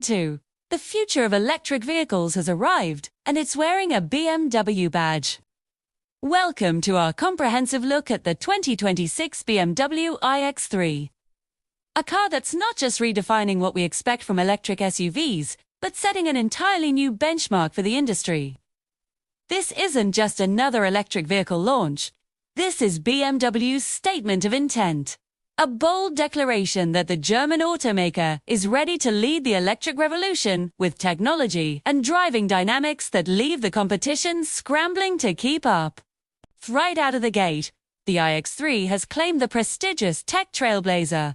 2. The future of electric vehicles has arrived, and it's wearing a BMW badge. Welcome to our comprehensive look at the 2026 BMW iX3. A car that's not just redefining what we expect from electric SUVs, but setting an entirely new benchmark for the industry. This isn't just another electric vehicle launch. This is BMW's statement of intent. A bold declaration that the German automaker is ready to lead the electric revolution with technology and driving dynamics that leave the competition scrambling to keep up. Right out of the gate, the iX3 has claimed the prestigious Tech Trailblazer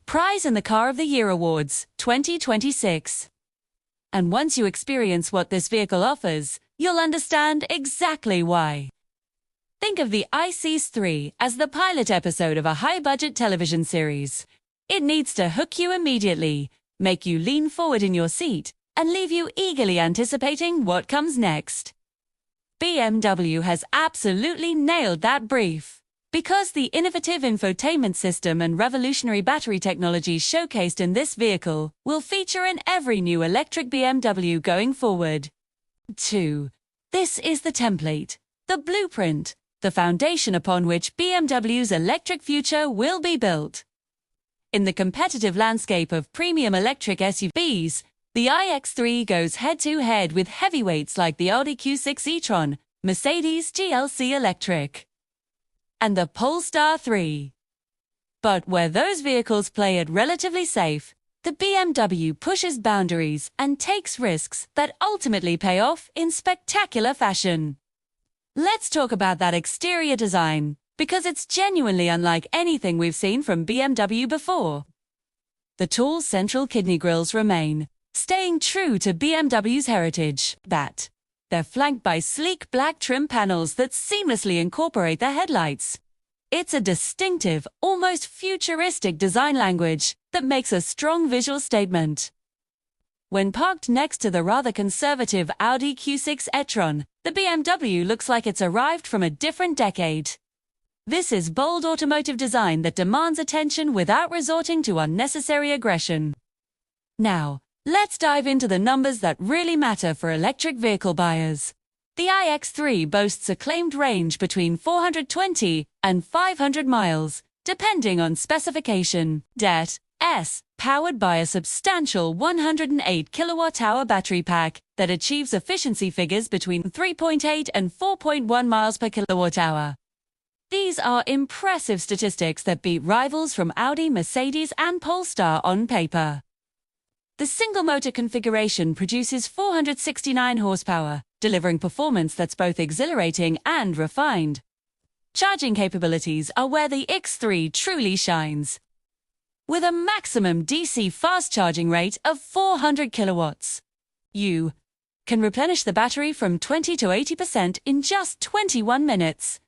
prize in the Car of the Year Awards 2026. And once you experience what this vehicle offers, you'll understand exactly why. Think of the iX3 as the pilot episode of a high-budget television series. It needs to hook you immediately, make you lean forward in your seat, and leave you eagerly anticipating what comes next. BMW has absolutely nailed that brief. Because the innovative infotainment system and revolutionary battery technology showcased in this vehicle will feature in every new electric BMW going forward. 2. This is the template, the blueprint, the foundation upon which BMW's electric future will be built. In the competitive landscape of premium electric SUVs, the iX3 goes head-to-head with heavyweights like the Audi Q6 e-tron, Mercedes GLC Electric, and the Polestar 3. But where those vehicles play it relatively safe, the BMW pushes boundaries and takes risks that ultimately pay off in spectacular fashion. Let's talk about that exterior design, because it's genuinely unlike anything we've seen from BMW before. The tall central kidney grilles remain, staying true to BMW's heritage. They're flanked by sleek black trim panels that seamlessly incorporate the headlights. It's a distinctive, almost futuristic design language that makes a strong visual statement. When parked next to the rather conservative Audi Q6 e-tron, the BMW looks like it's arrived from a different decade. This is bold automotive design that demands attention without resorting to unnecessary aggression. Now, let's dive into the numbers that really matter for electric vehicle buyers. The iX3 boasts a claimed range between 420 and 500 miles, depending on specification. Powered by a substantial 108 kilowatt-hour battery pack that achieves efficiency figures between 3.8 and 4.1 miles per kilowatt-hour. These are impressive statistics that beat rivals from Audi, Mercedes, and Polestar on paper. The single-motor configuration produces 469 horsepower, delivering performance that's both exhilarating and refined. Charging capabilities are where the iX3 truly shines. With a maximum DC fast charging rate of 400 kilowatts, you can replenish the battery from 20 to 80% in just 21 minutes.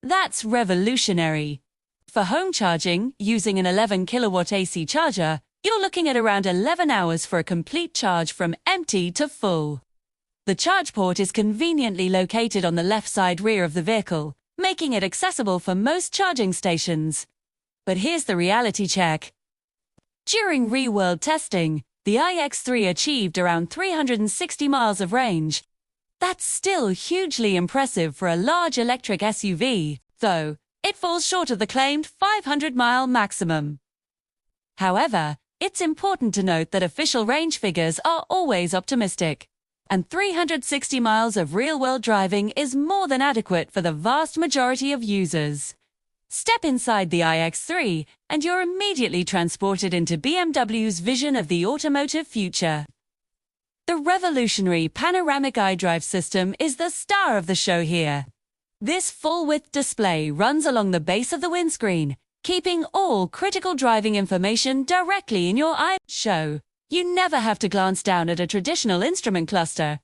That's revolutionary. For home charging, using an 11 kilowatt AC charger, you're looking at around 11 hours for a complete charge from empty to full. The charge port is conveniently located on the left side rear of the vehicle, making it accessible for most charging stations. But here's the reality check. During real-world testing, the iX3 achieved around 360 miles of range. That's still hugely impressive for a large electric SUV, though it falls short of the claimed 500-mile maximum. However, it's important to note that official range figures are always optimistic, and 360 miles of real-world driving is more than adequate for the vast majority of users. Step inside the iX3, and you're immediately transported into BMW's vision of the automotive future. The revolutionary Panoramic iDrive system is the star of the show here. This full-width display runs along the base of the windscreen, keeping all critical driving information directly in your eye. You never have to glance down at a traditional instrument cluster.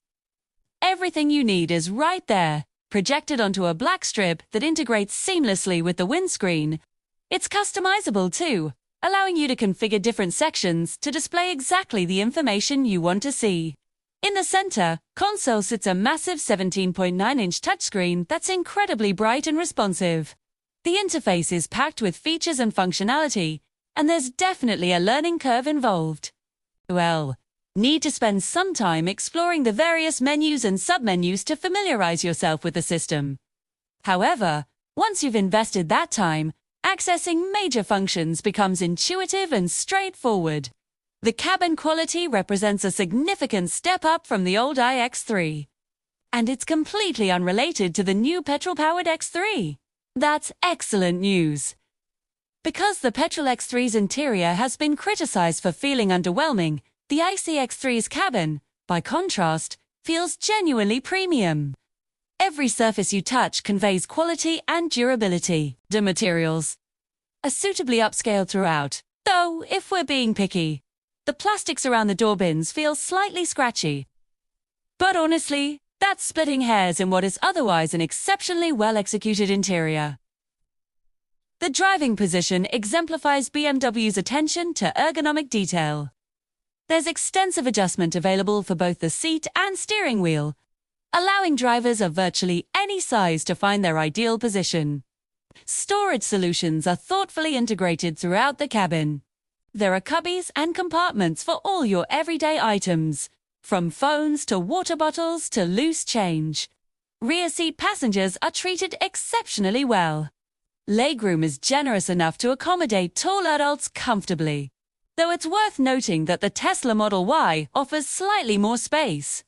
Everything you need is right there, projected onto a black strip that integrates seamlessly with the windscreen. It's customizable too, allowing you to configure different sections to display exactly the information you want to see. In the center console sits a massive 17.9-inch touchscreen that's incredibly bright and responsive. The interface is packed with features and functionality, and there's definitely a learning curve involved. Well, need to spend some time exploring the various menus and submenus to familiarize yourself with the system. However, once you've invested that time, accessing major functions becomes intuitive and straightforward. The cabin quality represents a significant step up from the old iX3. And it's completely unrelated to the new petrol-powered X3. That's excellent news. Because the petrol X3's interior has been criticized for feeling underwhelming, the iX3's cabin, by contrast, feels genuinely premium. Every surface you touch conveys quality and durability. The materials are suitably upscaled throughout, though, if we're being picky, the plastics around the door bins feel slightly scratchy. But honestly, that's splitting hairs in what is otherwise an exceptionally well-executed interior. The driving position exemplifies BMW's attention to ergonomic detail. There's extensive adjustment available for both the seat and steering wheel, allowing drivers of virtually any size to find their ideal position. Storage solutions are thoughtfully integrated throughout the cabin. There are cubbies and compartments for all your everyday items, from phones to water bottles to loose change. Rear seat passengers are treated exceptionally well. Legroom is generous enough to accommodate tall adults comfortably, though it's worth noting that the Tesla Model Y offers slightly more space.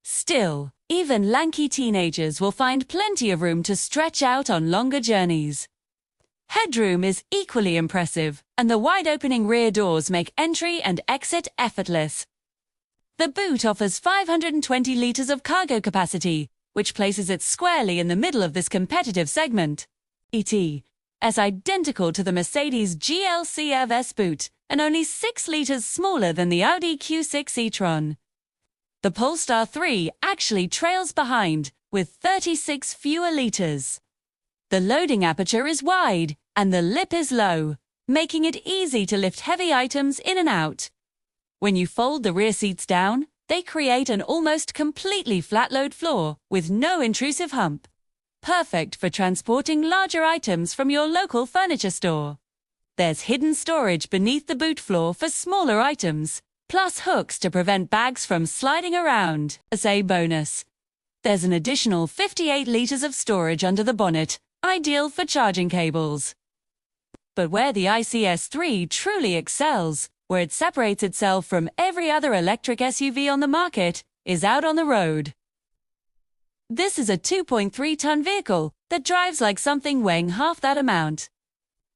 Still, even lanky teenagers will find plenty of room to stretch out on longer journeys. Headroom is equally impressive, and the wide-opening rear doors make entry and exit effortless. The boot offers 520 litres of cargo capacity, which places it squarely in the middle of this competitive segment. It is identical to the Mercedes GLC EV boot, and only 6 litres smaller than the Audi Q6 e-tron. The Polestar 3 actually trails behind, with 36 fewer litres. The loading aperture is wide, and the lip is low, making it easy to lift heavy items in and out. When you fold the rear seats down, they create an almost completely flat-load floor with no intrusive hump. Perfect for transporting larger items from your local furniture store. There's hidden storage beneath the boot floor for smaller items, plus hooks to prevent bags from sliding around. As a bonus, there's an additional 58 litres of storage under the bonnet, ideal for charging cables. But where the iX3 truly excels, where it separates itself from every other electric SUV on the market, is out on the road. This is a 2.3-ton vehicle that drives like something weighing half that amount.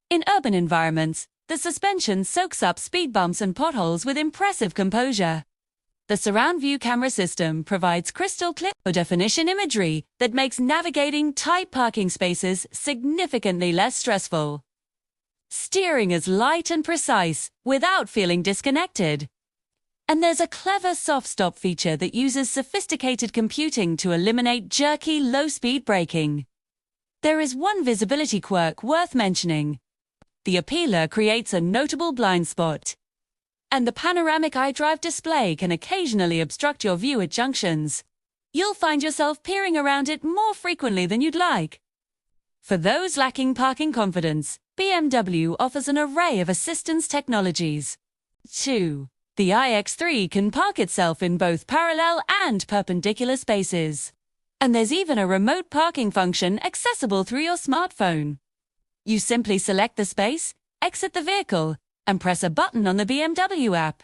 In urban environments, the suspension soaks up speed bumps and potholes with impressive composure. The surround view camera system provides crystal clear definition imagery that makes navigating tight parking spaces significantly less stressful. Steering is light and precise without feeling disconnected. And there's a clever soft-stop feature that uses sophisticated computing to eliminate jerky, low-speed braking. There is one visibility quirk worth mentioning. The appealer creates a notable blind spot. And the panoramic iDrive display can occasionally obstruct your view at junctions. You'll find yourself peering around it more frequently than you'd like. For those lacking parking confidence, BMW offers an array of assistance technologies. 2. The iX3 can park itself in both parallel and perpendicular spaces. And there's even a remote parking function accessible through your smartphone. You simply select the space, exit the vehicle, and press a button on the BMW app.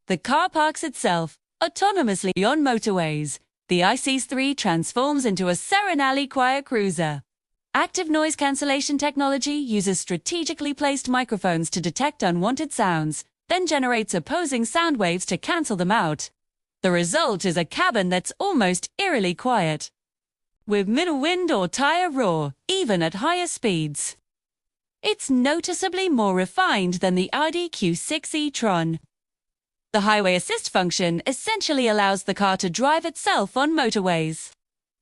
The car parks itself autonomously on motorways. The iX3 transforms into a serenally quiet cruiser. Active noise cancellation technology uses strategically placed microphones to detect unwanted sounds, then generates opposing sound waves to cancel them out. The result is a cabin that's almost eerily quiet, with middle wind or tire roar, even at higher speeds. It's noticeably more refined than the Audi Q6 e-tron. The highway assist function essentially allows the car to drive itself on motorways,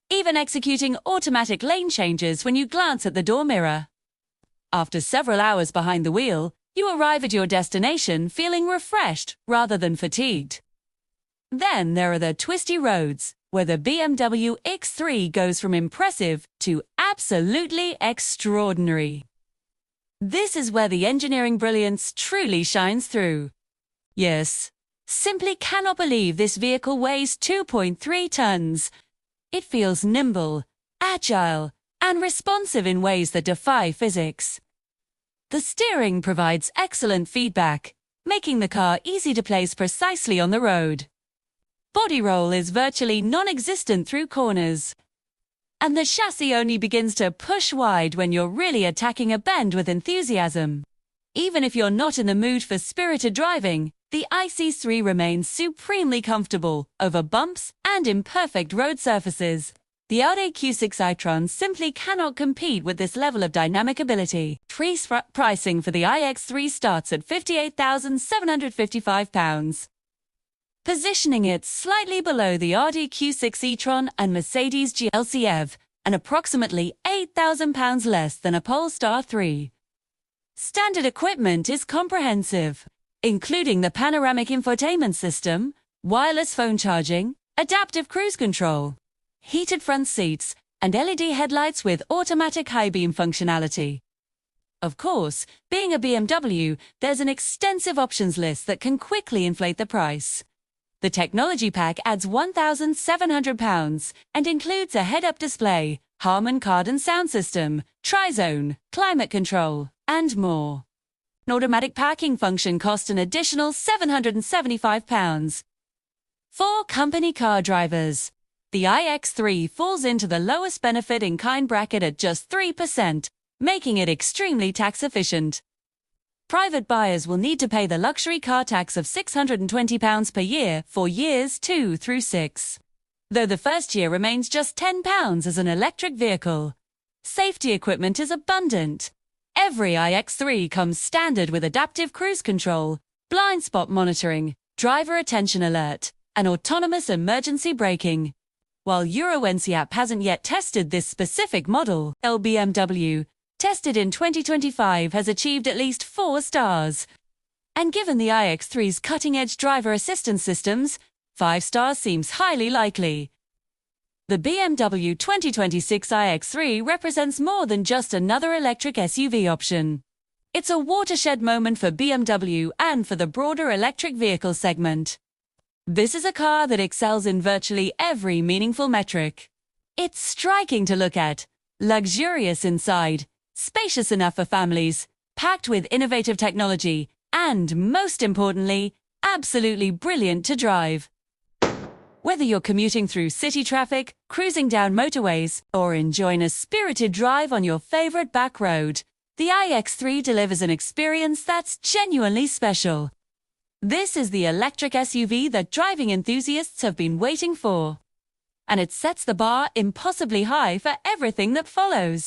even executing automatic lane changes when you glance at the door mirror. After several hours behind the wheel, you arrive at your destination feeling refreshed rather than fatigued. Then there are the twisty roads, where the BMW X3 goes from impressive to absolutely extraordinary. This is where the engineering brilliance truly shines through. Yes, Simply cannot believe this vehicle weighs 2.3 tons. It feels nimble, agile, and responsive in ways that defy physics. The steering provides excellent feedback, making the car easy to place precisely on the road. Body roll is virtually non-existent through corners. And the chassis only begins to push wide when you're really attacking a bend with enthusiasm. Even if you're not in the mood for spirited driving, the iX3 remains supremely comfortable over bumps and imperfect road surfaces. The Audi Q6 e-tron simply cannot compete with this level of dynamic ability. Pricing for the iX3 starts at £58,755. Positioning it slightly below the Audi Q6 e-tron and Mercedes GLC EV, and approximately £8,000 less than a Polestar 3. Standard equipment is comprehensive, including the Panoramic infotainment system, wireless phone charging, adaptive cruise control, heated front seats, and LED headlights with automatic high beam functionality. Of course, being a BMW, there's an extensive options list that can quickly inflate the price. The technology pack adds £1,700 and includes a head-up display, Harman Kardon sound system, tri-zone, climate control, and more. An automatic parking function costs an additional £775. For company car drivers, the iX3 falls into the lowest benefit in kind bracket at just 3%, making it extremely tax-efficient. Private buyers will need to pay the luxury car tax of £620 per year for years 2 through 6. Though the first year remains just £10 as an electric vehicle. Safety equipment is abundant. Every iX3 comes standard with adaptive cruise control, blind spot monitoring, driver attention alert, and autonomous emergency braking. While Euro NCAP hasn't yet tested this specific model, BMW, tested in 2025, has achieved at least 4 stars. And given the iX3's cutting-edge driver assistance systems, 5 stars seems highly likely. The BMW 2026 iX3 represents more than just another electric SUV option. It's a watershed moment for BMW and for the broader electric vehicle segment. This is a car that excels in virtually every meaningful metric. It's striking to look at, luxurious inside, spacious enough for families, packed with innovative technology, and, most importantly, absolutely brilliant to drive. Whether you're commuting through city traffic, cruising down motorways, or enjoying a spirited drive on your favorite back road, the iX3 delivers an experience that's genuinely special. This is the electric SUV that driving enthusiasts have been waiting for. And it sets the bar impossibly high for everything that follows.